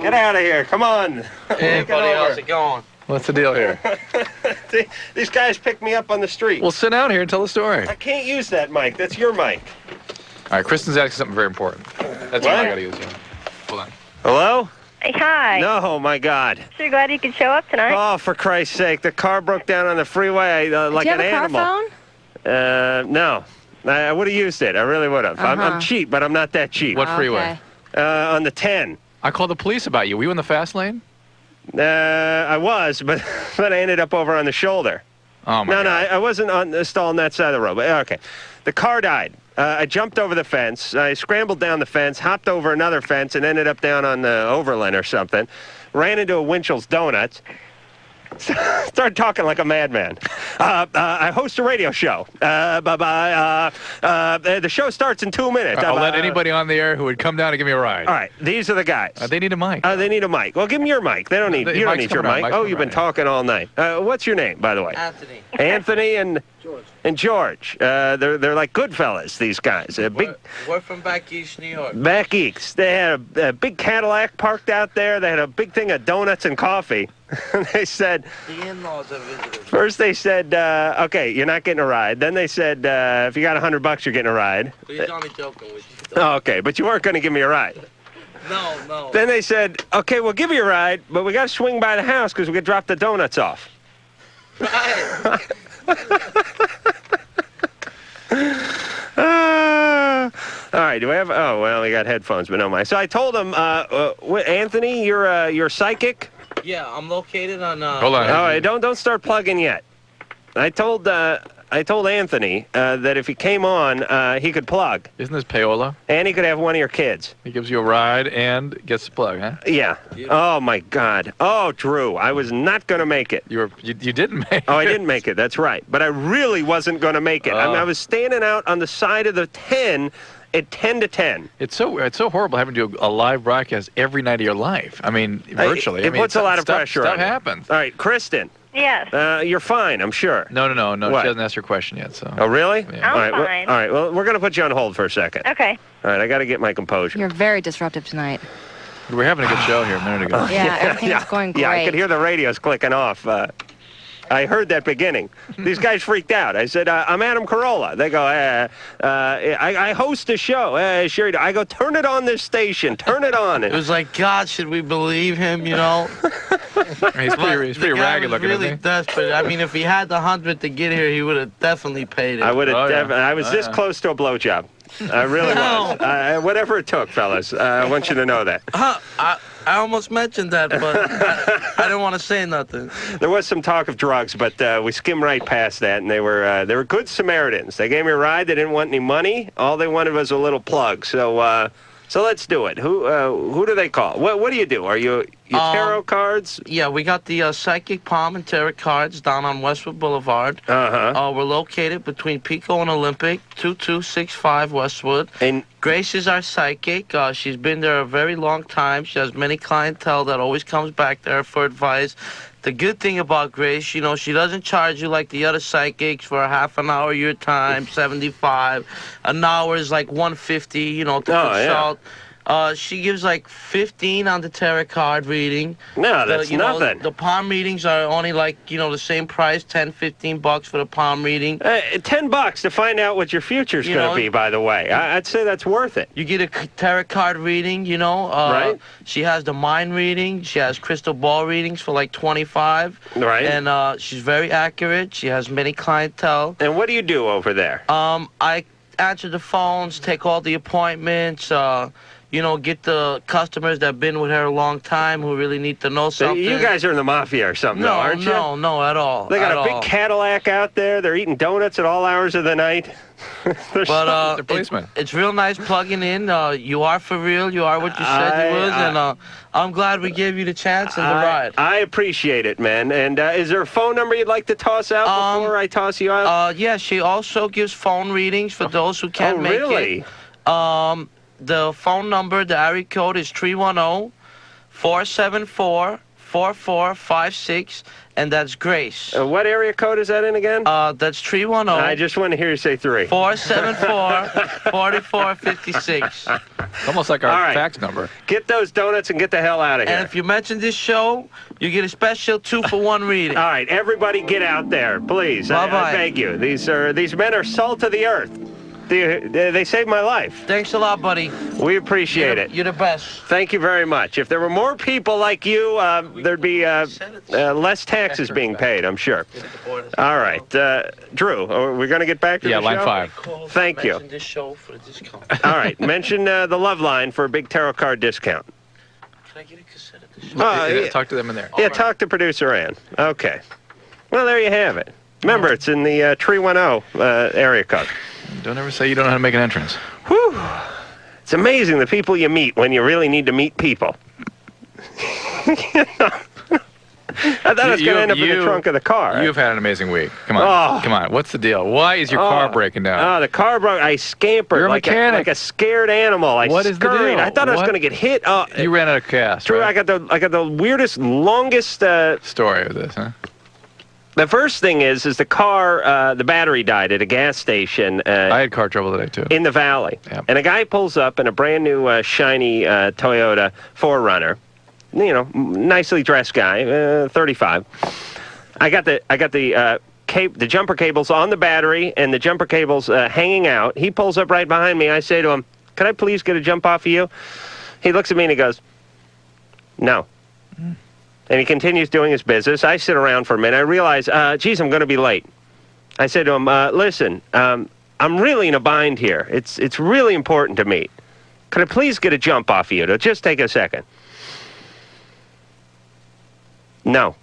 Get out of here. Come on. Hey, buddy, how's it going? What's the deal here? These guys picked me up on the street. Well, sit down here and tell the story. I can't use that mic. That's your mic. All right, Kristen's asking something very important. That's what I got to use. Yeah. Hold on. Hello? Hi. No, my God. So glad you could show up tonight. Oh, for Christ's sake. The car broke down on the freeway like an animal. Do you have a car phone? No. I would have used it. I really would have. I'm cheap, but I'm not that cheap. What freeway? On the 10. I called the police about you. Were you in the fast lane? I was, but I ended up over on the shoulder. Oh, my God. No, I wasn't stalling that side of the road. But, okay. The car died. I jumped over the fence. I scrambled down the fence, hopped over another fence, and ended up down on the Overland or something. Ran into a Winchell's Donuts. Started talking like a madman. I host a radio show. The show starts in 2 minutes. I'll let anybody on the air who would come down and give me a ride. All right, these are the guys. They need a mic. They need a mic. Well, give them your mic. They don't need. You don't need your mic. Oh, you've been talking all night. What's your name, by the way? Anthony. Anthony and George. And George. They're like good fellas. These guys. We're from back east New York. Back east. They had a big Cadillac parked out there. They had a big thing of donuts and coffee. They said, the in-laws are visitors. First they said, okay, you're not getting a ride. Then they said, if you got $100, you're getting a ride. He's only joking with you. Oh, okay, but you weren't going to give me a ride. No. Then they said, okay, we'll give you a ride, but we got to swing by the house because we could drop the donuts off. Right. All right, do we have? Oh, well, we got headphones, but no mind. So I told him, Anthony, you're psychic. Yeah, I'm located on. Hold on. All right, don't start plugging yet. I told Anthony that if he came on, he could plug. Isn't this payola? And he could have one of your kids. He gives you a ride and gets the plug, huh? Yeah. Oh my God. Oh, Drew, I was not going to make it. You didn't make it. Oh, I didn't make it. That's right. But I really wasn't going to make it. I mean, I was standing out on the side of the 10 at 10 to 10. It's so horrible having to do a live broadcast every night of your life. I mean, virtually. It puts a lot of pressure on Stuff you. happens. All right, Kristen. Yes. You're fine, I'm sure. No. What? She hasn't asked her question yet. So. Oh, really? Yeah. I'm fine. All right. Well, we're going to put you on hold for a second. Okay. All right. I got to get my composure. You're very disruptive tonight. We were having a good show here a minute ago. Yeah, everything's going great. Yeah, I could hear the radios clicking off. I heard that beginning. These guys freaked out. I said, I'm Adam Carolla. They go, I host a show. Sure. I go, turn it on this station. Turn it on. It was like, God, should we believe him? You know. He's pretty ragged looking. Really desperate. I mean, if he had the 100 to get here, he would have definitely paid it. I would have. Yeah. I was this close to a blowjob. I really was. Whatever it took, fellas. I want you to know that. I almost mentioned that, but I didn't want to say nothing. There was some talk of drugs, but we skimmed right past that, and they were good Samaritans. They gave me a ride. They didn't want any money. All they wanted was a little plug. So let's do it. Who do they call? What do you do? Are you tarot cards? Yeah, we got the psychic palm and tarot cards down on Westwood Boulevard. We're located between Pico and Olympic, 2265 Westwood. And Grace is our psychic. She's been there a very long time. She has many clientele that always comes back there for advice. The good thing about Grace, you know, she doesn't charge you like the other psychics for a half an hour your time, 75. An hour is like 150, you know, to consult. Yeah. She gives like 15 on the tarot card reading. No, that's nothing. The palm readings are only like, you know, the same price, $10-15 for the palm reading. $10 to find out what your future's going to be, by the way. I'd say that's worth it. You get a tarot card reading, you know. Right. She has the mind reading. She has crystal ball readings for like 25. Right. And she's very accurate. She has many clientele. And what do you do over there? I answer the phones, take all the appointments, you know, get the customers that have been with her a long time who really need to know something. You guys are in the mafia or something, though, aren't you? No, at all. They got a big Cadillac out there. They're eating donuts at all hours of the night. But it's real nice plugging in. You are for real. You are what you said you was. And I'm glad we gave you the chance and the ride. I appreciate it, man. And is there a phone number you'd like to toss out before I toss you out? Yeah, she also gives phone readings for those who can't make it. The phone number, the area code is 310-474-5655. 4456, and that's Grace. What area code is that in again? That's 310. I just want to hear you say 3. 474-4456. Almost like our All right. fax number. Get those donuts and get the hell out of here. And if you mention this show, you get a special 2-for-1 reading. All right, everybody get out there, please. I Bye-bye. beg you. These men are salt of the earth. They saved my life. Thanks a lot, buddy. We appreciate it. You're the best. Thank you very much. If there were more people like you, there'd be less taxes being paid, I'm sure. All right. Drew, are we going to get back to the show? line 5. Thank you. Mention this show for the discount. All right. Mention the Loveline for a big tarot card discount. Can I get a cassette of this show? Yeah. Talk to them in there. Yeah, talk to producer Ann. Okay. Well, there you have it. Remember, it's in the 310 area code. Don't ever say you don't know how to make an entrance. Whew. It's amazing the people you meet when you really need to meet people. I thought it was going to end up in the trunk of the car. You've had an amazing week. Come on. Oh. Come on. What's the deal? Why is your car breaking down? Oh, the car broke. I scampered You're a like mechanic. like a scared animal. What is the scurried. deal? I thought I was What? going to get hit. You ran out of gas, Drew, right? I got the weirdest, longest... Story of this, huh? The first thing is the car, the battery died at a gas station. I had car trouble today, too. In the valley. Yep. And a guy pulls up in a brand new shiny Toyota 4Runner. You know, nicely dressed guy, 35. I got the jumper cables on the battery and the jumper cables hanging out. He pulls up right behind me. I say to him, "Can I please get a jump off of you?" He looks at me and he goes, "No." And he continues doing his business. I sit around for a minute. I realize, geez, I'm going to be late. I said to him, listen, I'm really in a bind here. It's really important to me. Could I please get a jump off of you? It'll just take a second. No.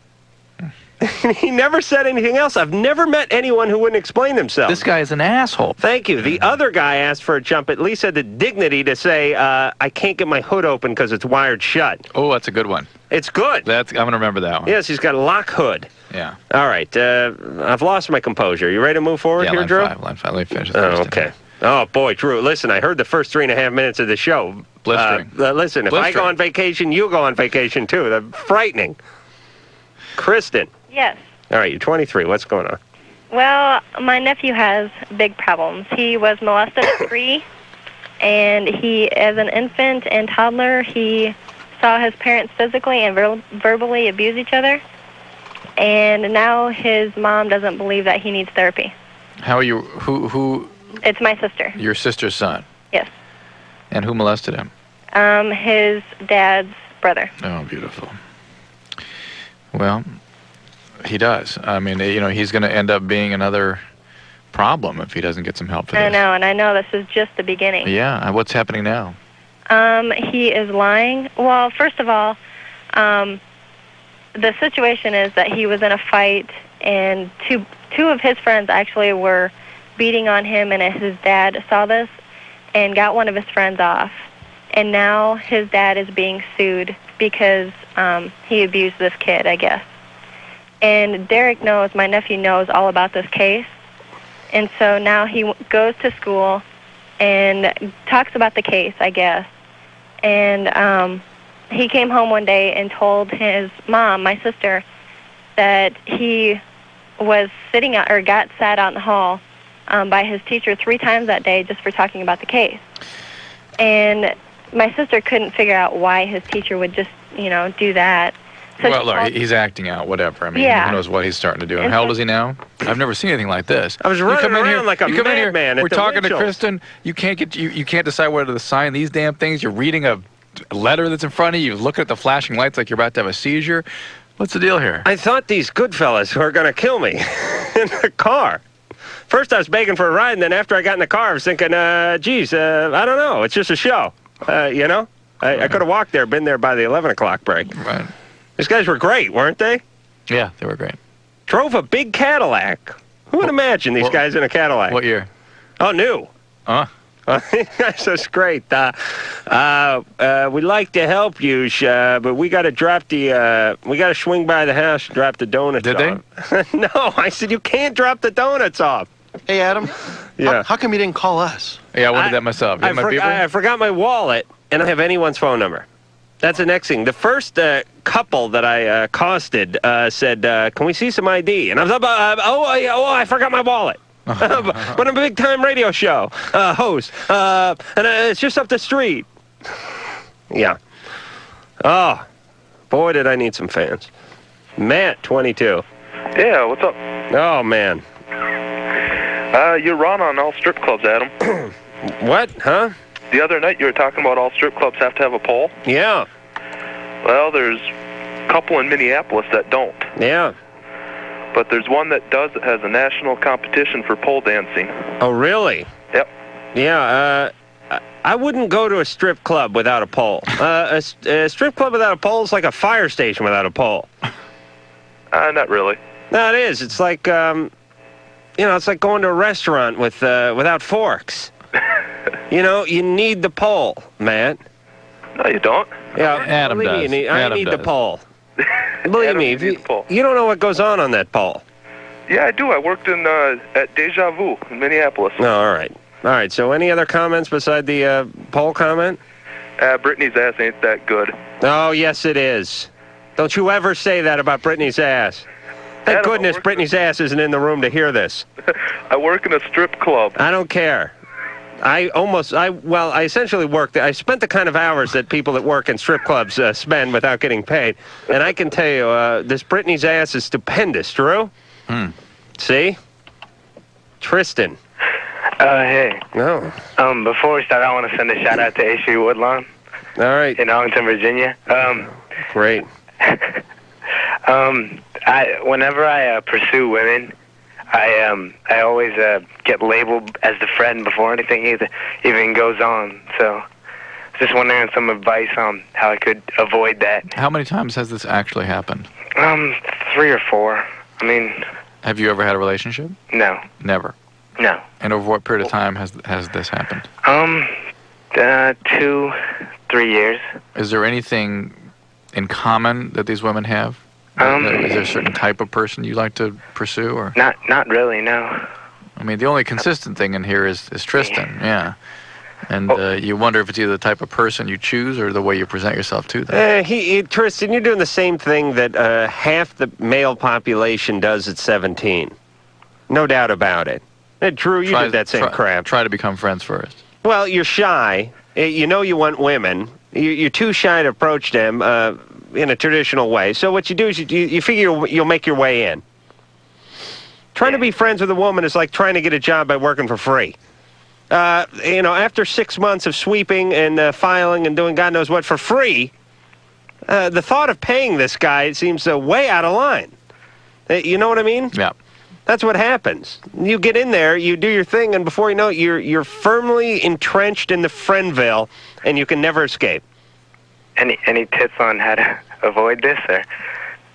He never said anything else. I've never met anyone who wouldn't explain themselves. This guy is an asshole. Thank you. The other guy asked for a jump, at least had the dignity to say, I can't get my hood open because it's wired shut. Oh, that's a good one. It's good. I'm going to remember that one. Yes, he's got a lock hood. Yeah. All right. I've lost my composure. You ready to move forward here, line Drew? Line 5. Let me finish this Oh, first. okay. Oh, boy, Drew, listen, I heard the first 3.5 minutes of the show. Blistering. Listen, if I go Blistering. on vacation, you go on vacation, too. They're frightening. Kristen. Yes. All right, you're 23. What's going on? Well, my nephew has big problems. He was molested at 3, and he, as an infant and toddler, he saw his parents physically and verbally abuse each other. And now his mom doesn't believe that he needs therapy. How are you? Who? It's my sister. Your sister's son. Yes. And who molested him? His dad's brother. Oh, beautiful. Well, he does. I mean, you know, he's going to end up being another problem if he doesn't get some help for this. I know, and I know this is just the beginning. Yeah. What's happening now? He is lying. Well, first of all, the situation is that he was in a fight, and two of his friends actually were beating on him, and his dad saw this and got one of his friends off. And now his dad is being sued because he abused this kid, I guess. And Derek knows, my nephew knows all about this case. And so now he goes to school and talks about the case, I guess. And he came home one day and told his mom, my sister, that he was sitting out, or got sat out in the hall by his teacher 3 times that day just for talking about the case. And my sister couldn't figure out why his teacher would just, do that. So Well, look, he's acting out, whatever. I mean, Yeah. who knows what he's starting to do. And And how so- old is he now? I've never seen anything like this. I was You running come in around here, like a you come in here, madman at we're the talking to Winchell's. Kristen. You can't decide whether to sign these damn things. You're reading a letter that's in front of you. You look at the flashing lights like you're about to have a seizure. What's the deal here? I thought these good fellas were going to kill me in the car. First, I was begging for a ride, and then after I got in the car, I was thinking, geez, I don't know. It's just a show, I could have walked there, been there by the 11 o'clock break. Right. These guys were great, weren't they? Yeah, they were great. Drove a big Cadillac. Who would imagine these guys in a Cadillac? What year? Oh, new. Huh? That's great. We'd like to help you, but we got to drop we got to swing by the house and drop the donuts Did they? off. No, I said you can't drop the donuts off. Hey, Adam. Yeah. How come you didn't call us? Yeah, I wondered that myself. You I have my paper? forgot my wallet, and I don't have anyone's phone number. That's the next thing. The first couple that I accosted said, "Can we see some ID?" And I was like, I forgot my wallet. But I'm a big-time radio show host, and it's just up the street. Yeah. Oh, boy, did I need some fans. Matt, 22. Yeah, what's up? Oh, man. You're wrong on all strip clubs, Adam. What? Huh? The other night you were talking about all strip clubs have to have a pole. Yeah. Well, there's a couple in Minneapolis that don't. Yeah. But there's one that does that has a national competition for pole dancing. Oh, really? Yep. Yeah, I wouldn't go to a strip club without a pole. A strip club without a pole is like a fire station without a pole. Not really. No, it is. It's like, it's like going to a restaurant without forks. You need the pole, Matt. No, you don't. Yeah, Adam believe me, does. I Adam need the does. pole. Believe Adam, me, you if need the pole. you don't know what goes on that pole. Yeah, I do. I worked at Deja Vu in Minneapolis. No, all right. All right, so any other comments beside the poll comment? Brittany's ass ain't that good. Oh, yes, it is. Don't you ever say that about Brittany's ass. Thank Adam, goodness Brittany's ass isn't in the room to hear this. I work in a strip club. I don't care. I essentially worked. I spent the kind of hours that people that work in strip clubs spend without getting paid. And I can tell you, this Brittany's ass is stupendous, Drew. See? Tristan. Hey. No. Before we start, I want to send a shout out to A.C. Woodlawn All right. in Arlington, Virginia. Great. Whenever I pursue women, I always get labeled as the friend before anything even goes on. So, just wondering some advice on how I could avoid that. How many times has this actually happened? 3 or 4. I mean, Have you ever had a relationship? no, Never. no. And over what period of time has this happened? 2, 3 years. Is there anything in common that these women have? Is there a certain type of person you like to pursue, or? Not really, no. I mean, the only consistent thing in here is Tristan, yeah. And you wonder if it's either the type of person you choose or the way you present yourself to them. Tristan, you're doing the same thing that half the male population does at 17. No doubt about it. Drew, you did that same crap. Try to become friends first. Well, you're shy. You know you want women. You're too shy to approach them in a traditional way. So what you do is you figure you'll make your way in. Trying to be friends with a woman is like trying to get a job by working for free. After 6 months of sweeping and filing and doing God knows what for free, the thought of paying this guy seems way out of line. You know what I mean? Yeah. That's what happens. You get in there, you do your thing, and before you know it, you're firmly entrenched in the friendville, and you can never escape. Any tips on how to avoid this? Or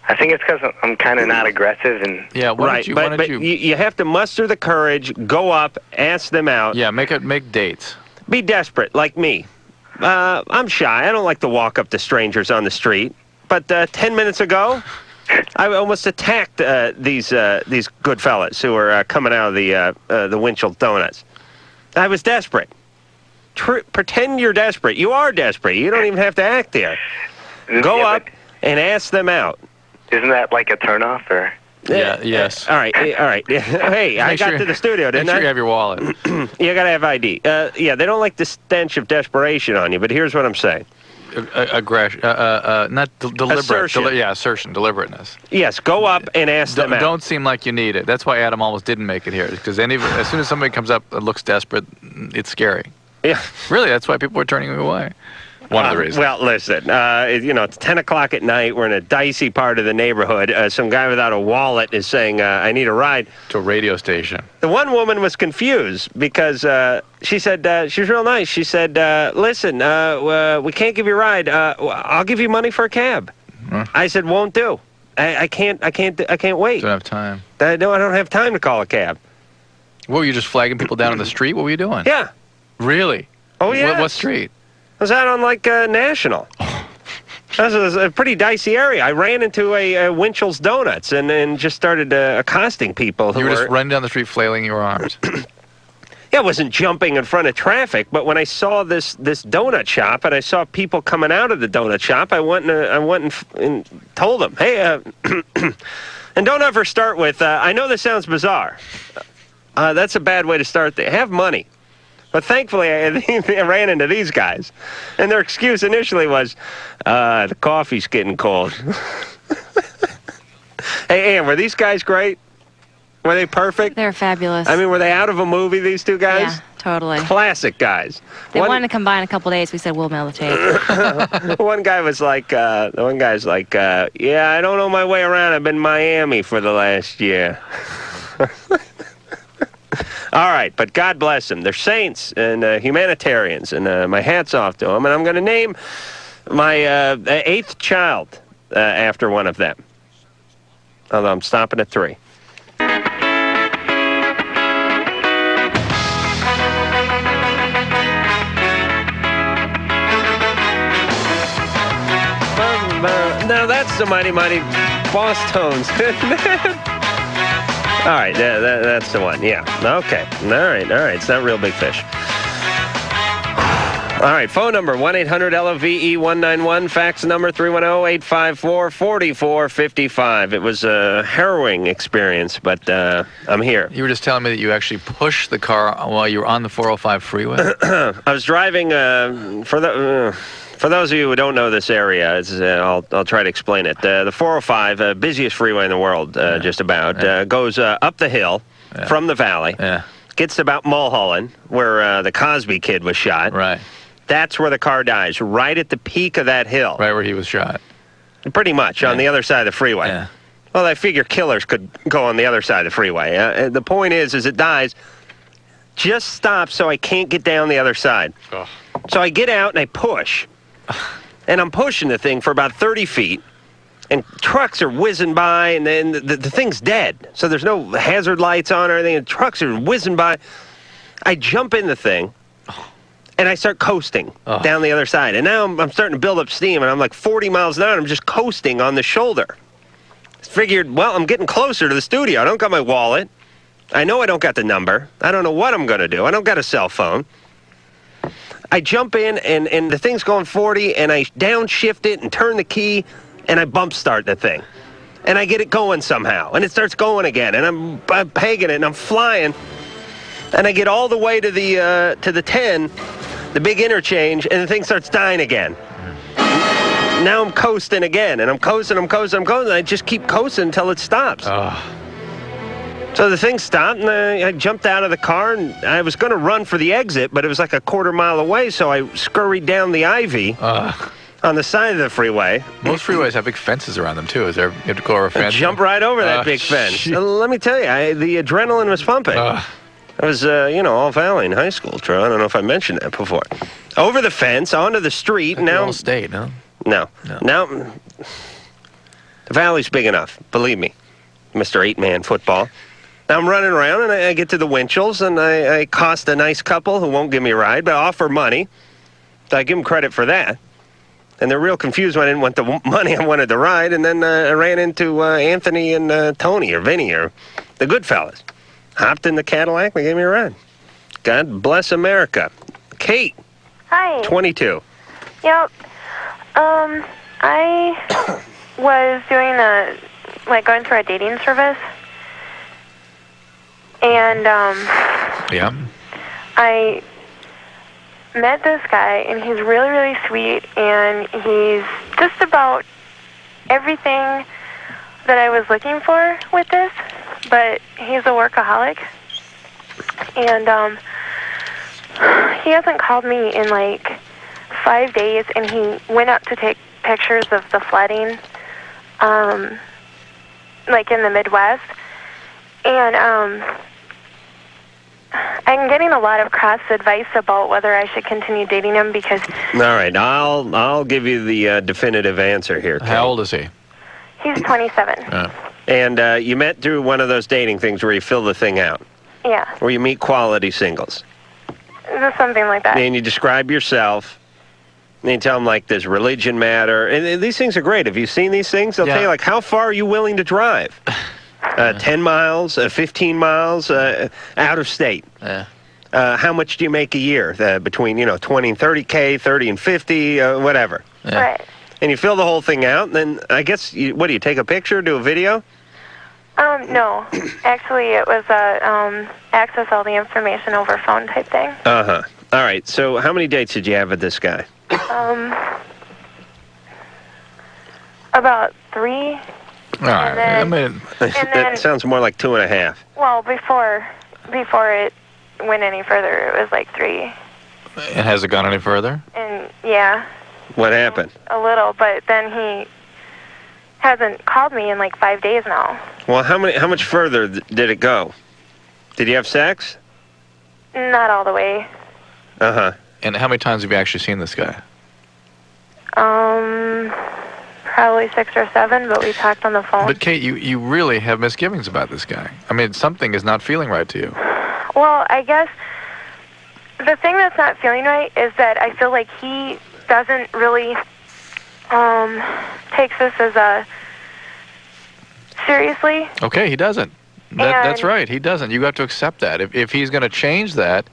I think it's because I'm kind of not aggressive and. Yeah. But you have to muster the courage, go up, ask them out. Yeah. Make dates. Be desperate, like me. I'm shy. I don't like to walk up to strangers on the street. But 10 minutes ago, I almost attacked these good fellas who were coming out of the Winchell Donuts. I was desperate. Pretend you're desperate. You are desperate. You don't even have to act there. Go up and ask them out. Isn't that like a turnoff, or? Yeah. Yes. All right. Hey, I got to the studio, didn't I? Make sure you have your wallet. You got to have ID. Yeah, they don't like the stench of desperation on you, but here's what I'm saying. Aggression. Not deliberate. Assertion. Assertion. Deliberateness. Yes, go up and ask them out. Don't seem like you need it. That's why Adam almost didn't make it here, because as soon as somebody comes up and looks desperate, it's scary. Yeah. Really, that's why people are turning away. One of the reasons. Well, listen, it's 10 o'clock at night. We're in a dicey part of the neighborhood. Some guy without a wallet is saying, I need a ride. To a radio station. The one woman was confused because she said, she was real nice. She said, listen, we can't give you a ride. I'll give you money for a cab. I said, won't do. I can't wait. Don't have time. I don't have time to call a cab. What, were you just flagging people down on the street? What were you doing? Yeah. Really? Oh, yeah. What street? I was out on, National. That was a pretty dicey area. I ran into a Winchell's Donuts and just started accosting people who You were were... just running down the street flailing your arms. Yeah, I wasn't jumping in front of traffic, but when I saw this donut shop and I saw people coming out of the donut shop, I went and told them, hey, and don't ever start with, I know this sounds bizarre. That's a bad way to start. Have money. But thankfully, I ran into these guys, and their excuse initially was, the coffee's getting cold. Hey, Ann, were these guys great? Were they perfect? They're fabulous. I mean, were they out of a movie, these two guys? Yeah, totally. Classic guys. They wanted to combine a couple days. We said, we'll mail the tape. One guy was like, yeah, I don't know my way around. I've been in Miami for the last year. All right, but God bless them. They're saints and humanitarians, and my hat's off to them. And I'm going to name my 8th child after one of them. Although I'm stopping at 3. Now that's the mighty, mighty boss tones. All right, that's the one. Yeah. Okay. All right. It's not Real Big Fish. All right. Phone number 1-800-LOVE-191. Fax number 310-854-4455. It was a harrowing experience, but I'm here. You were just telling me that you actually pushed the car while you were on the 405 freeway. I was driving for those of you who don't know this area, I'll try to explain it. The 405, busiest freeway in the world, just about, goes up the hill from the valley, gets to about Mulholland, where the Cosby kid was shot. Right. That's where the car dies, right at the peak of that hill. Right where he was shot. Pretty much, on the other side of the freeway. Yeah. Well, I figure killers could go on the other side of the freeway. The point is it dies, just stops so I can't get down the other side. Oh. So I get out and I push. And I'm pushing the thing for about 30 feet, and trucks are whizzing by, and then the thing's dead. So there's no hazard lights on or anything, and trucks are whizzing by. I jump in the thing, and I start coasting down the other side. And now I'm starting to build up steam, and I'm like 40 miles an hour, and I'm just coasting on the shoulder. Figured, well, I'm getting closer to the studio. I don't got my wallet. I know I don't got the number. I don't know what I'm going to do. I don't got a cell phone. I jump in, and the thing's going 40, and I downshift it and turn the key, and I bump start the thing. And I get it going somehow, and it starts going again, and I'm pegging it, and I'm flying. And I get all the way to the 10, the big interchange, and the thing starts dying again. Now I'm coasting again, and I'm coasting, and I just keep coasting until it stops. So the thing stopped, and I jumped out of the car, and I was going to run for the exit, but it was like a quarter mile away, so I scurried down the ivy on the side of the freeway. Most freeways have big fences around them, too. You have to go over a fence? Jump right over that big fence. Let me tell you, the adrenaline was pumping. I was, all Valley in high school, Troy. I don't know if I mentioned that before. Over the fence, onto the street. Now all state, no? No. Now, the Valley's big enough, believe me, Mr. 8-man football. Now I'm running around, and I get to the Winchells, and I accost a nice couple who won't give me a ride, but offer money. So I give them credit for that. And they're real confused when I didn't want the money. I wanted the ride, and then I ran into Anthony and Tony, or Vinny, or the good fellas. Hopped in the Cadillac, they gave me a ride. God bless America. Kate. Hi. 22. Yep. I was doing going through a dating service. And, Yeah. I met this guy, and he's really, really sweet, and he's just about everything that I was looking for with this, but he's a workaholic. And, he hasn't called me in, 5 days, and he went up to take pictures of the flooding, in the Midwest. And, I'm getting a lot of cross advice about whether I should continue dating him because... All right, I'll give you the definitive answer here, Kate. How old is he? He's 27. And you met through one of those dating things where you fill the thing out. Yeah. Where you meet quality singles. Just something like that. And you describe yourself. And you tell them, does religion matter? And these things are great. Have you seen these things? They'll tell you, how far are you willing to drive? 10 miles, 15 miles, out of state. Yeah. how much do you make a year? Between, 20 and 30K, 30 and 50, whatever. Yeah. Right. And you fill the whole thing out, and then I guess, what do you take a picture, do a video? No. Actually, it was access all the information over phone type thing. Uh-huh. All right, so how many dates did you have with this guy? About 3. All right. I mean, That sounds more like 2.5. Well, before it went any further, it was like 3. has it gone any further? And yeah, What happened? a little, but then he hasn't called me in like 5 days now. Well, how much further did it go? Did you have sex? Not all the way. Uh-huh. And how many times have you actually seen this guy? Probably 6 or 7, but we talked on the phone. But Kate, you really have misgivings about this guy. I mean, something is not feeling right to you. Well, I guess the thing that's not feeling right is that I feel like he doesn't really takes this as a seriously. Okay, he doesn't. That's right. He doesn't. You have to accept that. If he's going to change that,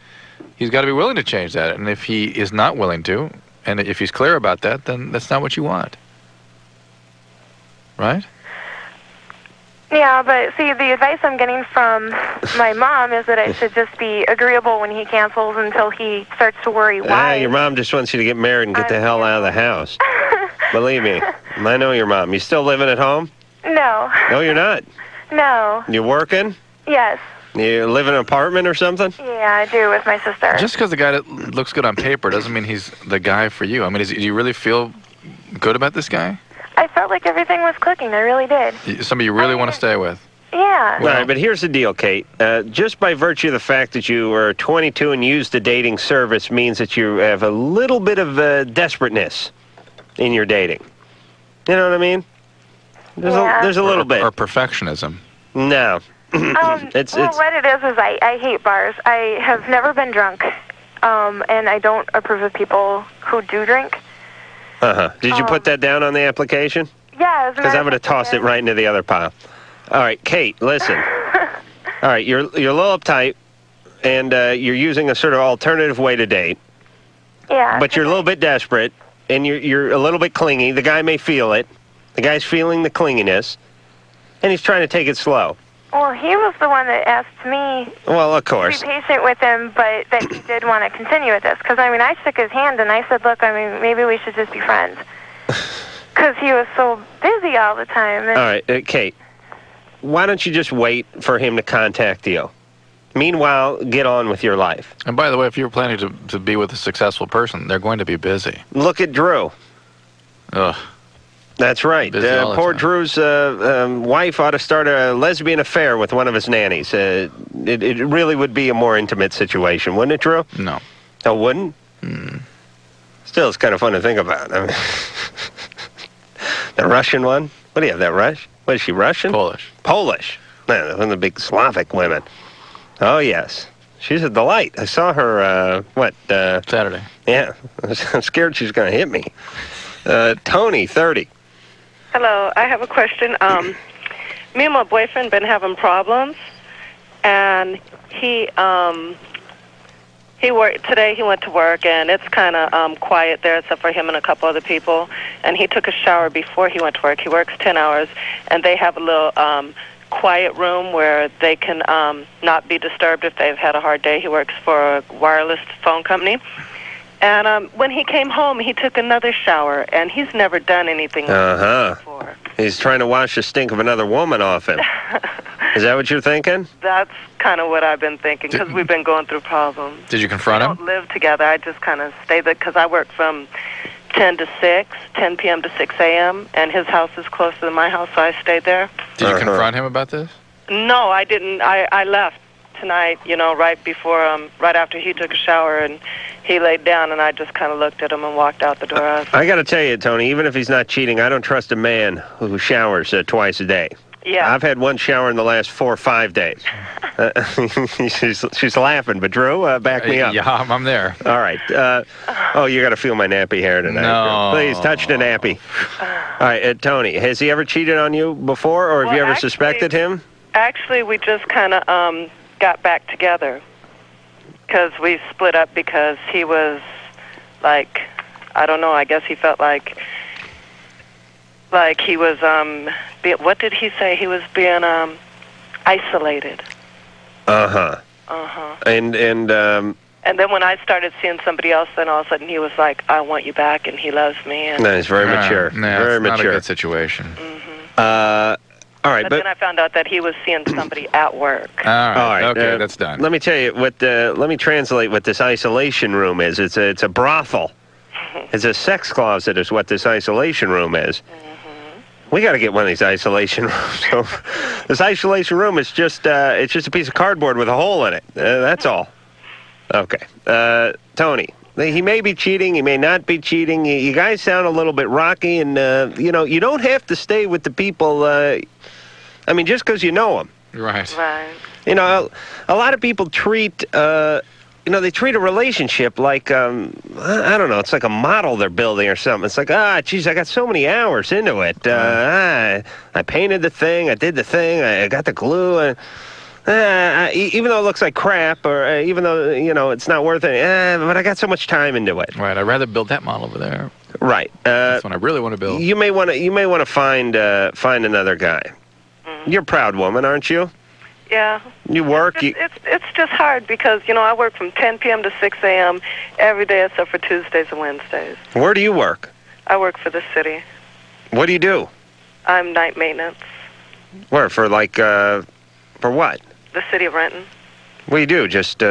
he's got to be willing to change that. And if he is not willing to, and if he's clear about that, then that's not what you want. Right? Yeah, but see, the advice I'm getting from my mom is that I should just be agreeable when he cancels until he starts to worry why. Your mom just wants you to get married and get the hell out of the house. Believe me, I know your mom. You still living at home? No. No, you're not. No. You working? Yes. You live in an apartment or something? Yeah, I do with my sister. Just because the guy that looks good on paper doesn't mean he's the guy for you. I mean, do you really feel good about this guy? I felt like everything was clicking. I really did. Somebody you really want to stay with? Yeah. All right, but here's the deal, Kate. Just by virtue of the fact that you are 22 and use the dating service means that you have a little bit of desperateness in your dating. You know what I mean? There's a little bit. Or perfectionism. No. What it is I hate bars. I have never been drunk, and I don't approve of people who do drink. Uh-huh. Did you put that down on the application? Yeah. Because I would have tossed it right into the other pile. All right, Kate, listen. All right, you're a little uptight, and you're using a sort of alternative way to date. Yeah. But you're a little bit desperate, and you're a little bit clingy. The guy may feel it. The guy's feeling the clinginess, and he's trying to take it slow. Well, he was the one that asked me Well, of to course. be patient with him, but that he did want to continue with this. Because, I mean, I shook his hand, and I said, look, I mean, maybe we should just be friends. Because he was so busy all the time. And All right, Kate, why don't you just wait for him to contact you? Meanwhile, get on with your life. And by the way, if you're planning to be with a successful person, they're going to be busy. Look at Drew. Ugh. That's right. Busy all the Poor time. Drew's wife ought to start a lesbian affair with one of his nannies. It really would be a more intimate situation, wouldn't it, Drew? No. Oh, wouldn't? Still, it's kind of fun to think about. I mean, the Russian one? What do you have, that Rush? What is she, Russian? Polish. Polish. Man, one of the big Slavic women. Oh, yes. She's a delight. I saw her, Saturday. Yeah. I'm scared she's going to hit me. Tony, 30. Hello, I have a question. Me and my boyfriend been having problems, and he worked today. He went to work, and it's kind of quiet there, except for him and a couple other people. And he took a shower before he went to work. He works 10 hours, and they have a little quiet room where they can not be disturbed if they've had a hard day. He works for a wireless phone company. And when he came home, he took another shower, and he's never done anything like this before. He's trying to wash the stink of another woman off him. Is that what you're thinking? That's kind of what I've been thinking, because we've been going through problems. Did you confront We him? don't live together. I just kind of stay there, because I work from 10 to 6, 10 p.m. to 6 a.m., and his house is closer than my house, so I stayed there. Did you confront him about this? No, I didn't. I left tonight, right after he took a shower, and he laid down, and I just kind of looked at him and walked out the door. I got to tell you, Tony, even if he's not cheating, I don't trust a man who showers twice a day. Yeah. I've had one shower in the last 4 or 5 days. She's laughing, but Drew, back me up. Yeah, I'm there. All right. You got to feel my nappy hair tonight. No. Drew. Please, touch the nappy. All right, Tony, has he ever cheated on you before, or have you ever suspected him? Actually, we just kind of got back together. Because we split up because he was, like, I don't know, I guess he felt like he was, what did he say? He was being isolated. Uh-huh. Uh-huh. And then when I started seeing somebody else, then all of a sudden he was like, I want you back, and he loves me. And, no, he's very mature. Very it's mature. not a good situation. All right, but then I found out that he was seeing somebody at work. All right. All right, Okay, that's done. Let me tell you what. Let me translate what this isolation room is. It's a brothel. It's a sex closet, is what this isolation room is. We got to get one of these isolation rooms. So, this isolation room is just it's just a piece of cardboard with a hole in it. That's all. Okay, Tony. He may be cheating. He may not be cheating. You guys sound a little bit rocky, and you know, you don't have to stay with the people. I mean, just because you know them. Right. Right. You know, a lot of people treat, they treat a relationship like, I don't know, it's like a model they're building or something. It's like, geez, I got so many hours into it. I painted the thing, I did the thing, I got the glue. Even though it looks like crap, or even though, it's not worth it, but I got so much time into it. Right. I'd rather build that model over there. Right. That's what I really want to build. You may want to find another guy. You're a proud woman, aren't you? Yeah. You work. It's just hard because, I work from 10 p.m. to 6 a.m. every day except for Tuesdays and Wednesdays. Where do you work? I work for the city. What do you do? I'm night maintenance. Where, for what? The city of Renton. What do you do? Just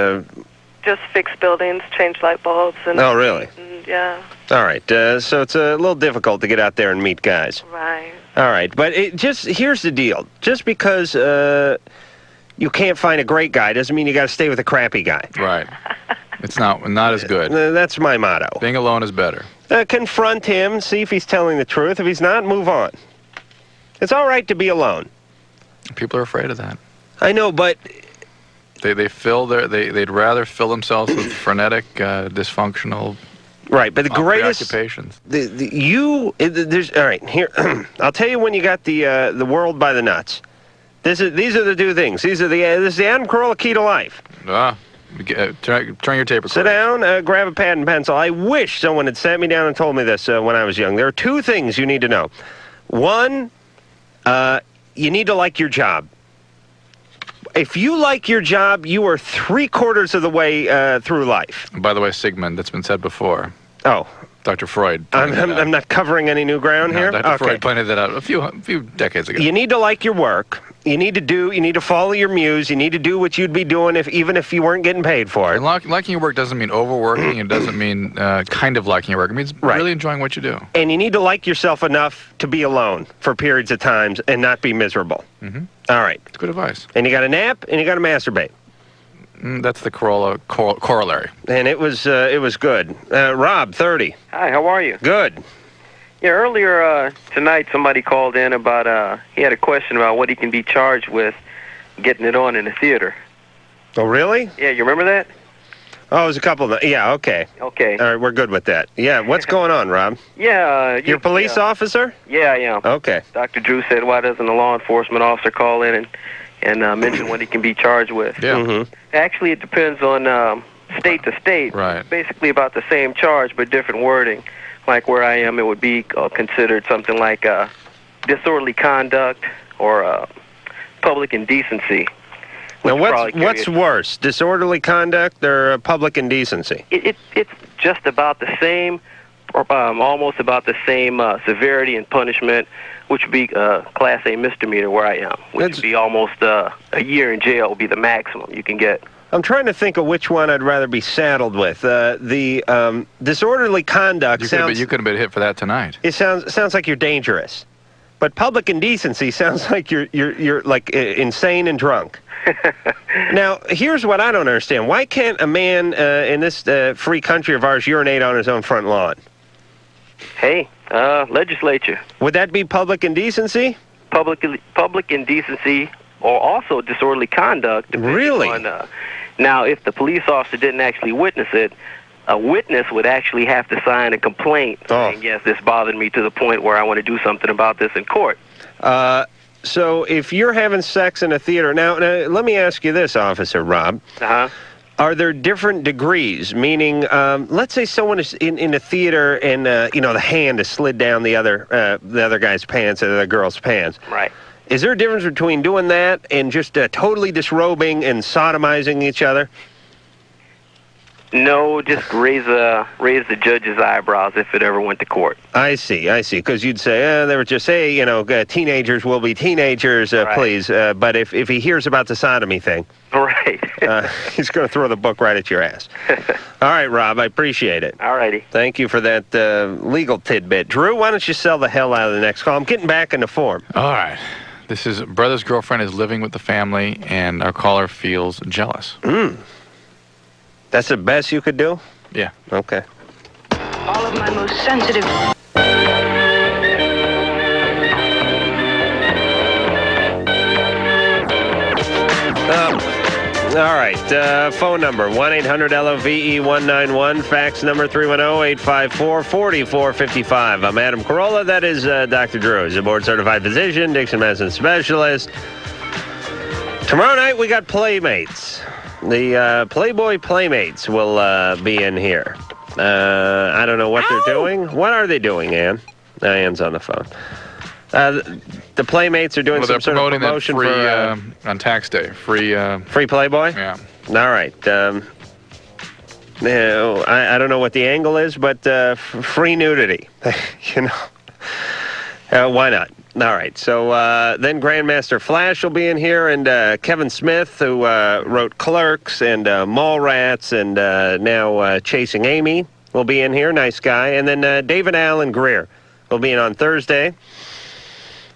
fix buildings, change light bulbs. And, oh, really? Yeah. All right. So it's a little difficult to get out there and meet guys. Right. All right. But here's the deal. Just because you can't find a great guy doesn't mean you got to stay with a crappy guy. Right. It's not as good. That's my motto. Being alone is better. Confront him, see if he's telling the truth. If he's not, move on. It's all right to be alone. People are afraid of that. I know, but they'd rather fill themselves with frenetic, dysfunctional. Right, but the greatest occupations. There's all right here. I'll tell you when you got the world by the nuts. These are the two things. This is the Adam Carolla key to life. Turn your tape recorder. Sit down, grab a pad and pencil. I wish someone had sat me down and told me this when I was young. There are two things you need to know. One, you need to like your job. If you like your job, you are 3/4 of the way through life. By the way, Sigmund, that's been said before. Oh. Dr. Freud. I'm not covering any new ground here? Dr. Freud pointed that out a few decades ago. You need to like your work. You need to follow your muse. You need to do what you'd be doing even if you weren't getting paid for it. And liking your work doesn't mean overworking. It doesn't mean kind of liking your work. It means really enjoying what you do. And you need to like yourself enough to be alone for periods of times and not be miserable. Mm-hmm. All right. It's good advice. And you got to nap and you got to masturbate. That's the Carolla corollary. And it was good. Rob, 30. Hi, how are you? Good. Yeah, earlier tonight somebody called in about, he had a question about what he can be charged with getting it on in the theater. Oh, really? Yeah, you remember that? Oh, it was a couple of them. Yeah, okay. Okay. All right, we're good with that. Yeah, what's going on, Rob? Yeah. You're a police officer? Yeah, I am. Okay. Dr. Drew said, why doesn't a law enforcement officer call in and mention what he can be charged with? Yeah. Mm-hmm. Actually, it depends on state to state. Right. It's basically about the same charge, but different wording. Like where I am, it would be considered something like disorderly conduct or public indecency. Now, what's worse, disorderly conduct or public indecency? It's just about the same, or almost about the same severity and punishment, which would be Class A misdemeanor where I am, which would be almost a year in jail would be the maximum you can get. I'm trying to think of which one I'd rather be saddled with. The disorderly conduct sounds... You could have been hit for that tonight. It sounds like you're dangerous. But public indecency sounds like you're like insane and drunk. Now, here's what I don't understand. Why can't a man in this free country of ours urinate on his own front lawn? Hey, legislature. Would that be public indecency? Public indecency or also disorderly conduct. Really? Now, if the police officer didn't actually witness it, a witness would actually have to sign a complaint saying, yes, this bothered me to the point where I want to do something about this in court. So if you're having sex in a theater... Now, let me ask you this, Officer Rob. Uh-huh. Are there different degrees? Meaning, let's say someone is in a theater and the hand is slid down the other guy's pants or the other girl's pants. Right. Is there a difference between doing that and just totally disrobing and sodomizing each other? No, just raise the judge's eyebrows if it ever went to court. I see. Because you'd say, they were just teenagers will be teenagers, Right. please. But if he hears about the sodomy thing, Right. he's going to throw the book right at your ass. All right, Rob, I appreciate it. All righty. Thank you for that legal tidbit. Drew, why don't you sell the hell out of the next call? I'm getting back into form. All right. This is brother's girlfriend is living with the family, and our caller feels jealous. That's the best you could do? Yeah. Okay. All of my most sensitive. All right. Phone number 1-800-LOVE-191. Fax number 310-854-4455. I'm Adam Carolla. That is Dr. Drew. He's a board-certified physician, Dixon medicine specialist. Tomorrow night we got Playmates. The Playboy Playmates will be in here. I don't know what they're doing. What are they doing, Ann? Ann's on the phone. The Playmates are doing some sort of promotion free, for on tax day. Free Playboy? Yeah. All right. I don't know what the angle is, but free nudity. Why not? All right. So then Grandmaster Flash will be in here, and Kevin Smith, who wrote Clerks and Mallrats, and now Chasing Amy, will be in here. Nice guy. And then David Allen Greer will be in on Thursday.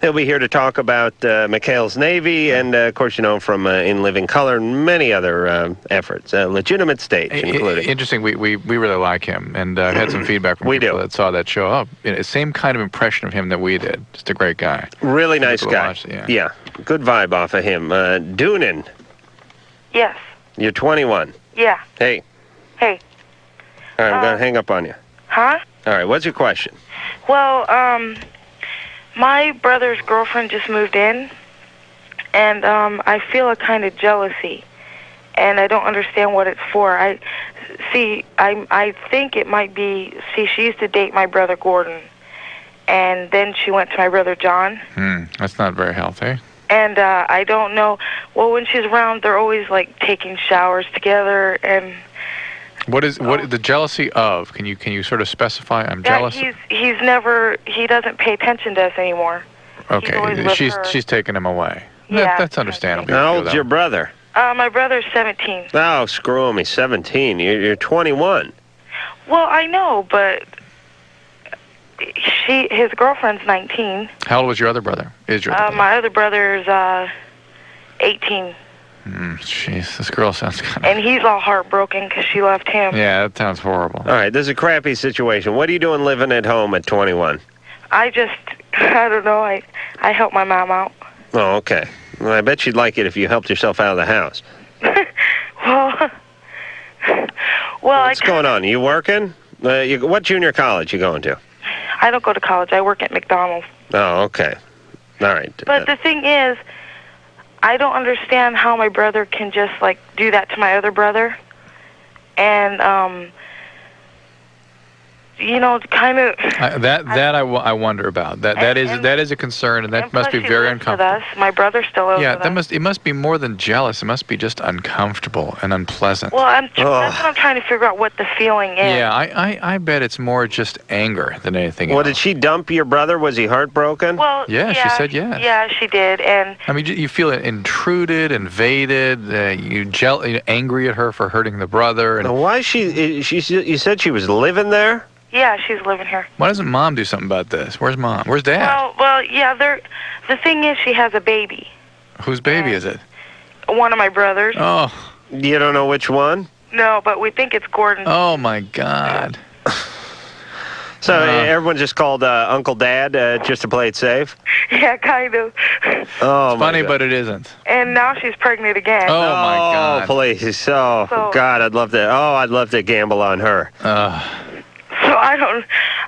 He'll be here to talk about McHale's Navy, and of course, you know, from In Living Color and many other efforts, Legitimate Stage, including. Interesting. We really like him, and I've had some feedback from people that saw that show up. Same kind of impression of him that we did. Just a great guy. Really nice guy. Watch, yeah, good vibe off of him. Doonan. Yes. You're 21. Yeah. Hey. Hey. All right, I'm going to hang up on you. Huh? All right, what's your question? Well, my brother's girlfriend just moved in, and I feel a kind of jealousy, and I don't understand what it's for. I think it might be, she used to date my brother Gordon, and then she went to my brother John. That's not very healthy. And I don't know, well, when she's around, they're always, like, taking showers together, and... What is the jealousy of? Can you sort of specify? I'm jealous. He doesn't pay attention to us anymore. Okay, she's taking him away. Yeah, that's understandable. How old's your brother? My brother's 17. Oh, screw him. He's 17. You're 21. Well, I know, but his girlfriend's 19. How old was your other brother? My other brother's 18. Jeez, this girl sounds kind of... And he's all heartbroken because she left him. Yeah, that sounds horrible. All right, this is a crappy situation. What are you doing living at home at 21? I don't know. I help my mom out. Oh, okay. Well, I bet you'd like it if you helped yourself out of the house. What's going on? Are you working? What junior college you going to? I don't go to college. I work at McDonald's. Oh, okay. All right. But the thing is, I don't understand how my brother can just, like, do that to my other brother. And, kind of... I wonder about. That is a concern, and that must be very uncomfortable. With us. My brother still lives with us. It must be more than jealous. It must be just uncomfortable and unpleasant. Well, that's what I'm trying to figure out, what the feeling is. Yeah, I bet it's more just anger than anything else. Well, did she dump your brother? Was he heartbroken? Well, yeah, she said yes. Yeah, she did, and... I mean, you feel intruded, invaded, angry at her for hurting the brother. And why is you said she was living there? Yeah, she's living here. Why doesn't Mom do something about this? Where's Mom? Where's Dad? Well, yeah, the thing is she has a baby. Whose baby is it? One of my brothers. Oh. You don't know which one? No, but we think it's Gordon. Oh, my God. So everyone just called Uncle Dad just to play it safe? Yeah, kind of. Oh, it's funny, but it isn't. And now she's pregnant again. Oh, my God. Oh, please. Oh, God, I'd love to gamble on her. So and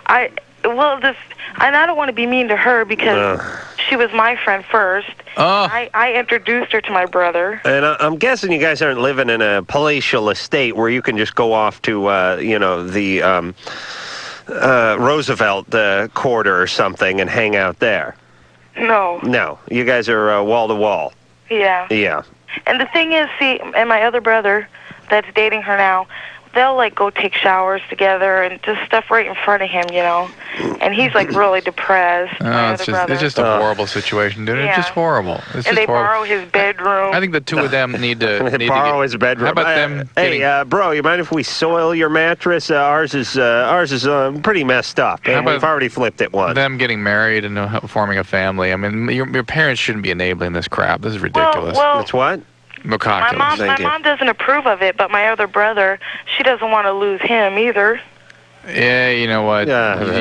I don't want to be mean to her because she was my friend first. Oh. I introduced her to my brother. And I'm guessing you guys aren't living in a palatial estate where you can just go off to, the Roosevelt quarter or something and hang out there. No. No, you guys are wall to wall. Yeah. Yeah. And the thing is, see, and my other brother that's dating her now, they'll, like, go take showers together and just stuff right in front of him, you know. And he's, like, really depressed. It's just a horrible situation, dude. Yeah. It's just horrible. It's and just they horrible. borrow his bedroom. I think the two of them need to borrow his bedroom. How about them? Hey, bro, you mind if we soil your mattress? Ours is pretty messed up, and we've already flipped it once. Them getting married and forming a family. I mean, your parents shouldn't be enabling this crap. This is ridiculous. Well, it's what? My mom doesn't approve of it, but my other brother, she doesn't want to lose him either. Yeah, you know what?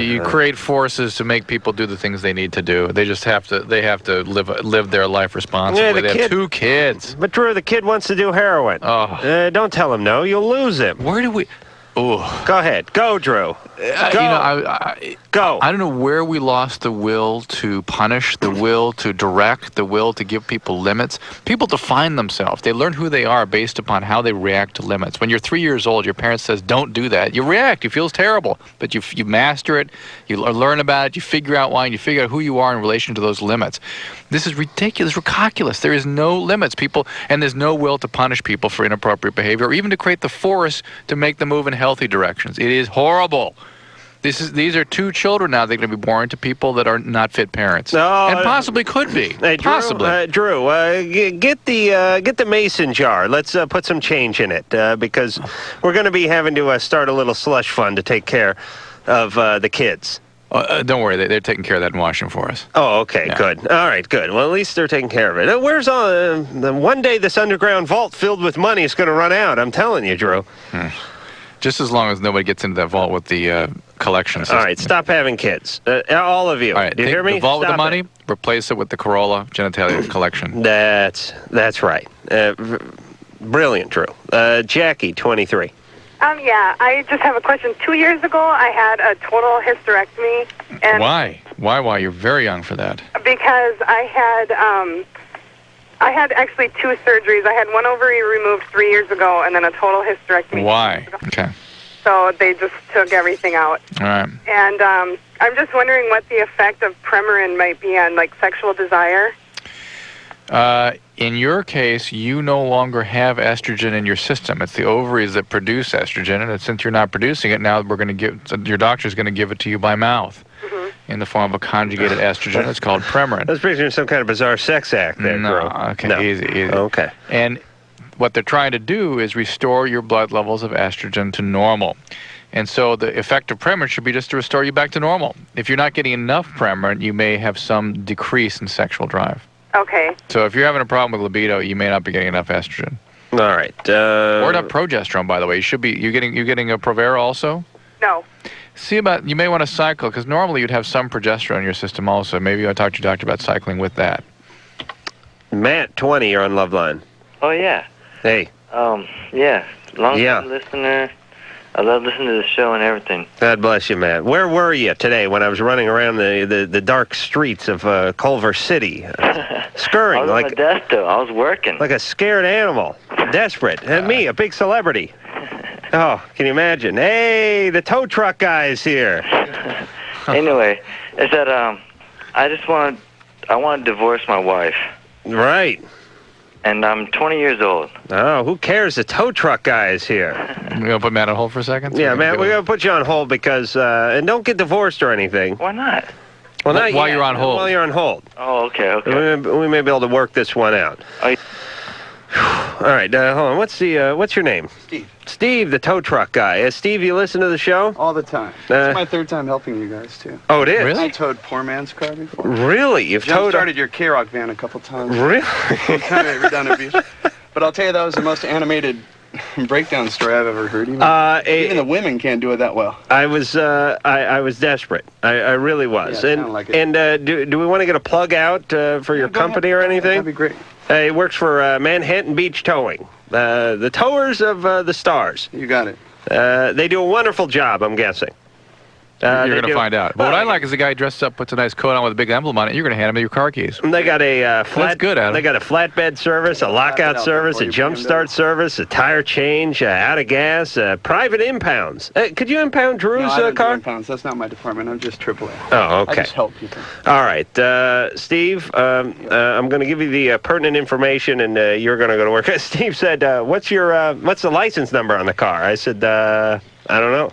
You create forces to make people do the things they need to do. They just have to. They have to live their life responsibly. They have 2 kids. But Drew, the kid wants to do heroin. Oh. Don't tell him no. You'll lose him. Where do we? Oh. Go ahead. Go, Drew. Go. Go. I don't know where we lost the will to punish, the will to direct, the will to give people limits. People define themselves. They learn who they are based upon how they react to limits. When you're 3 years old, your parent says, don't do that. You react. It feels terrible. But you master it. You learn about it. You figure out why. And you figure out who you are in relation to those limits. This is ridiculous, ridiculous. There is no limits, people, and there's no will to punish people for inappropriate behavior or even to create the force to make them move in healthy directions. It is horrible. These are 2 children now that are going to be born to people that are not fit parents, and possibly could be. Hey, Drew, possibly. Drew, get the mason jar. Let's put some change in it because we're going to be having to start a little slush fund to take care of the kids. Don't worry, they're taking care of that in Washington for us. Oh, okay, good. All right, good. Well, at least they're taking care of it. Where's all one day this underground vault filled with money is going to run out? I'm telling you, Drew. Just as long as nobody gets into that vault with the collection system. All right, stop having kids. All of you. All right, do you hear me? The vault with the Stop money, replace it with the Carolla genitalia collection. That's right. Brilliant, Drew. Jackie, 23. Yeah, I just have a question. 2 years ago, I had a total hysterectomy. And Why? Why? You're very young for that. Because I had actually 2 surgeries. I had one ovary removed 3 years ago, and then a total hysterectomy. Why? Okay. So they just took everything out. All right. And I'm just wondering what the effect of Premarin might be on, like, sexual desire. In your case, you no longer have estrogen in your system. It's the ovaries that produce estrogen, and since you're not producing it, now your doctor's going to give it to you by mouth in the form of a conjugated estrogen. It's called Premarin. That's pretty some kind of bizarre sex act there, No, Drew. okay, No. easy. Okay. And what they're trying to do is restore your blood levels of estrogen to normal. And so the effect of Premarin should be just to restore you back to normal. If you're not getting enough Premarin, you may have some decrease in sexual drive. Okay. So if you're having a problem with libido, you may not be getting enough estrogen. All right. Or not progesterone, by the way. You getting a Provera also? No. You may want to cycle, because normally you'd have some progesterone in your system also. Maybe you want to talk to your doctor about cycling with that. Matt, 20, you're on Loveline. Oh, yeah. Hey. Yeah. Long-time listener. I love listening to the show and everything. God bless you, Matt. Where were you today when I was running around the dark streets of Culver City? Scurrying. I was on my desk, though. I was working. Like a scared animal. Desperate. And me, a big celebrity. Oh, can you imagine? Hey, the tow truck guy is here. Anyway, is that I want to divorce my wife. Right. And I'm 20 years old. Oh, who cares? The tow truck guy is here. We're going to put Matt on hold for a second? Yeah, Matt, we're going to put you on hold because, and don't get divorced or anything. Why not? Well, not while yet. you're on hold. While you're on hold. Oh, okay. We may be able to work this one out. All right, hold on. What's your name? Steve. Steve, the tow truck guy. Steve, you listen to the show? All the time. It's my 3rd time helping you guys, too. Oh, it is? Really? I towed poor man's car before. Really? You've started your K-Rock van a couple times. Really? Kind of Redondo Beach. But I'll tell you, that was the most animated breakdown story I've ever heard. Even the women can't do it that well. I was desperate. I really was. Yeah, and like it. and do we want to get a plug out for your company or anything? That'd be great. He works for Manhattan Beach Towing. The towers of the stars. You got it. They do a wonderful job, I'm guessing. You're going to find out. But what I like is a guy dressed up, puts a nice coat on with a big emblem on it. You're going to hand him your car keys. And they got a That's good, Adam. They got a flatbed service, a lockout service, a jump start service, a tire change, out of gas, private impounds. Could you impound Drew's car? Impounds. That's not my department. I'm just AAA. Oh, okay. I just help people. All right, Steve. I'm going to give you the pertinent information, and you're going to go to work. Steve said, "What's the license number on the car?" I said, "I don't know."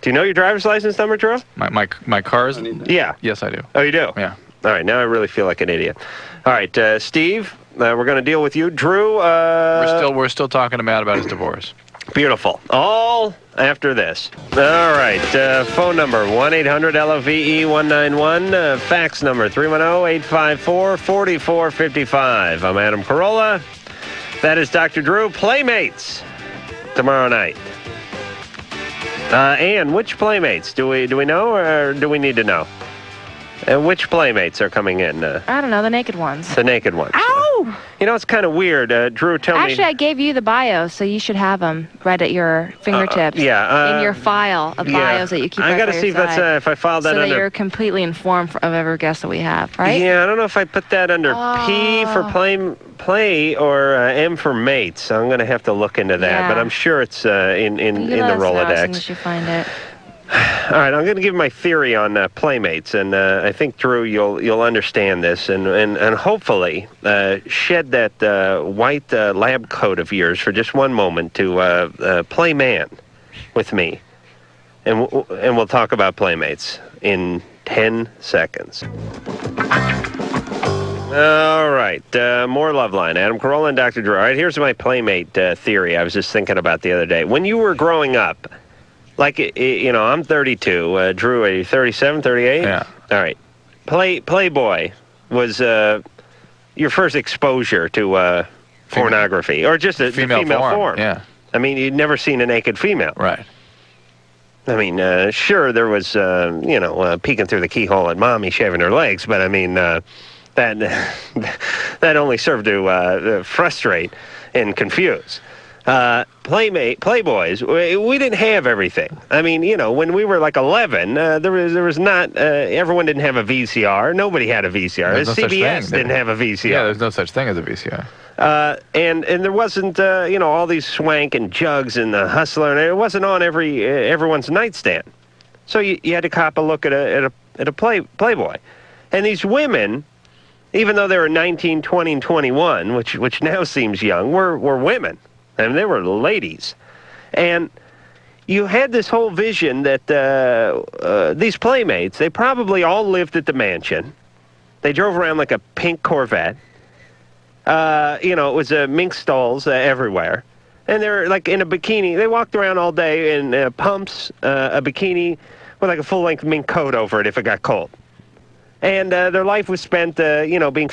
Do you know your driver's license number, Drew? My car's? Yeah. Yes, I do. Oh, you do? Yeah. All right, now I really feel like an idiot. All right, Steve, we're going to deal with you. Drew, we're still talking to Matt about his divorce. Beautiful. All after this. All right, phone number 1-800-LOVE-191, fax number 310-854-4455. I'm Adam Carolla. That is Dr. Drew. Playmates tomorrow night. And which Playmates? Do we know, or do we need to know? Which Playmates are coming in? I don't know, the naked ones. The naked ones. Ow! You know, it's kind of weird. Drew, tell me. Actually, I gave you the bio, so you should have them right at your fingertips. In your file of bios that you keep right by your side. I got to see if that's if I filed that so under. So that you're completely informed of every guest that we have, right? Yeah, I don't know if I put that under P for play or M for mates. I'm going to have to look into that, but I'm sure it's in the Rolodex. As soon as you find it. All right, I'm going to give my theory on Playmates, and I think, Drew, you'll understand this, and hopefully shed that white lab coat of yours for just one moment to play man with me, and we'll talk about Playmates in 10 seconds. All right, more Loveline. Adam Carolla and Dr. Drew. All right, here's my Playmate theory I was just thinking about the other day. When you were growing up, like, I'm 32. Drew, are you 37, 38? Yeah. All right. Playboy was your first exposure to pornography, or just a female form. Yeah. I mean, you'd never seen a naked female. Right. I mean, sure, there was, peeking through the keyhole at mommy shaving her legs, but I mean, that only served to frustrate and confuse. Playboys, we didn't have everything. I mean, when we were like 11, there was not, everyone didn't have a VCR. Nobody had a VCR. CBS didn't have a VCR. Yeah, there's no such thing as a VCR. And there wasn't, all these Swank and Jugs and the Hustler, and it wasn't on everyone's nightstand. So you had to cop a look at a Playboy. And these women, even though they were 19, 20, and 21, which now seems young, were women. I mean, they were ladies. And you had this whole vision that these Playmates, they probably all lived at the mansion. They drove around like a pink Corvette. It was mink stalls everywhere. And they're like in a bikini. They walked around all day in pumps, a bikini with like a full-length mink coat over it if it got cold. And their life was spent, being